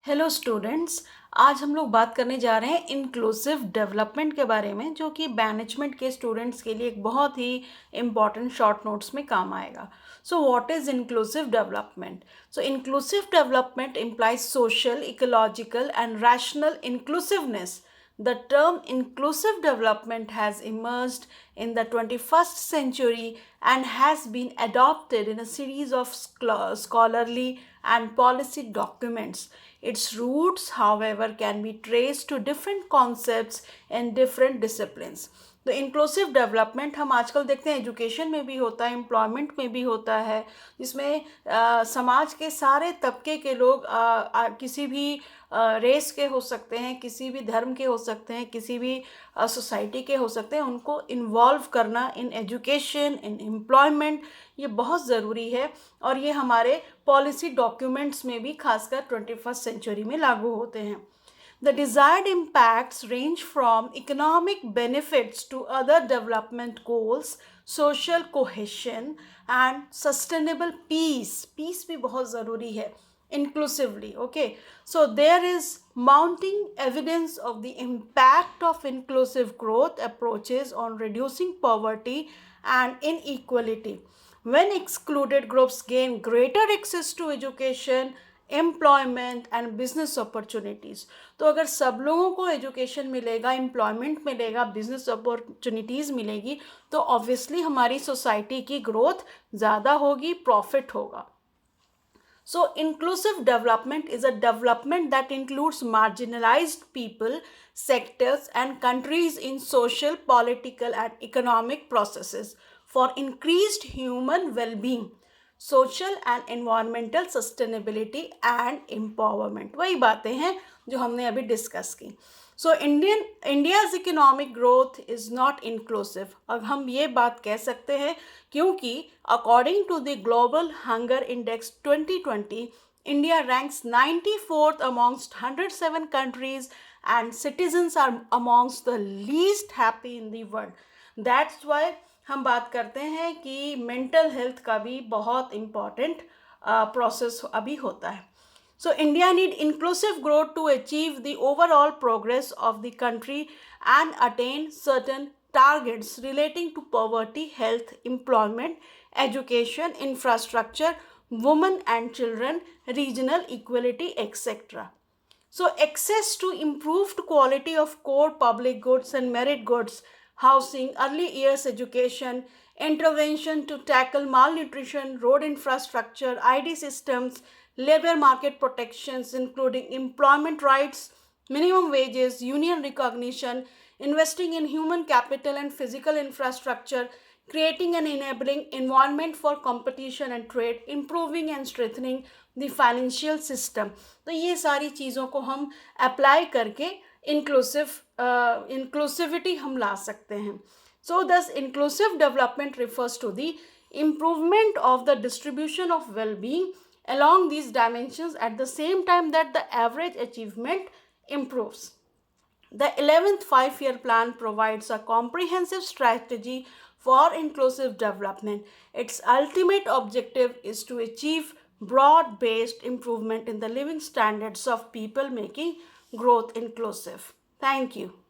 Hello students. आज हम लोग बात करने जा रहे हैं इंक्लूसिव डेवलपमेंट के बारे में, जो कि मैनेजमेंट के स्टूडेंट्स के लिए एक बहुत ही इम्पॉर्टेंट शॉर्ट नोट्स में काम आएगा। So what is inclusive development? So inclusive development implies social, ecological, and rational inclusiveness. The term inclusive development has emerged in the 21st century and has been adopted in a series of scholarly and policy documents. Its roots, however, can be traced to different concepts in different disciplines. तो inclusive development हम आजकल देखते हैं education में भी होता है, employment में भी होता है, जिसमें समाज के सारे तबके के लोग किसी भी रेस के हो सकते हैं, किसी भी धर्म के हो सकते हैं, किसी भी सोसाइटी के हो सकते हैं, उनको इन्वॉल्व करना इन एजुकेशन, इन एम्प्लॉयमेंट, ये बहुत ज़रूरी है। और ये हमारे पॉलिसी डॉक्यूमेंट्स में भी खासकर 21st सेंचुरी में लागू होते हैं। The desired impacts range from economic benefits to other development goals, social cohesion and sustainable peace. Peace भी बहुत ज़रूरी है inclusively. Okay, so there is mounting evidence of the impact of inclusive growth approaches on reducing poverty and inequality. When excluded groups gain greater access to education, employment and business opportunities, तो अगर सब लोगों को education मिलेगा, employment मिलेगा, business opportunities मिलेगी, तो obviously हमारी सोसाइटी की ग्रोथ ज़्यादा होगी, प्रॉफिट होगा। So, inclusive development is a development that includes marginalized people, sectors, and countries in social, political, and economic processes for increased human well being, social and environmental sustainability and empowerment. वही बातें हैं जो हमने अभी discuss की। So India's economic growth is not inclusive. अब हम ये बात कह सकते हैं क्योंकि according to the global hunger index 2020, India ranks 94th amongst 107 countries and citizens are amongst the least happy in the world. That's why हम बात करते हैं कि मेंटल हेल्थ का भी बहुत इम्पॉर्टेंट प्रोसेस अभी होता है। So India need inclusive growth to achieve the overall progress of the country and attain certain targets relating to poverty, health, employment, education, infrastructure, women and children, regional equality, etc. So access to improved quality of core public goods and merit goods, housing, early years education, intervention to tackle malnutrition, road infrastructure, ID systems, labor market protections, including employment rights, minimum wages, union recognition, investing in human capital and physical infrastructure, creating an enabling environment for competition and trade, improving and strengthening the financial system. तो ये सारी चीज़ों को हम apply करके inclusivity हम ला सकते हैं। So thus inclusive development refers to the improvement of the distribution of well-being along these dimensions at the same time that the average achievement improves. The 11th five-year plan provides a comprehensive strategy for inclusive development. Its ultimate objective is to achieve broad-based improvement in the living standards of people, making growth inclusive. Thank you.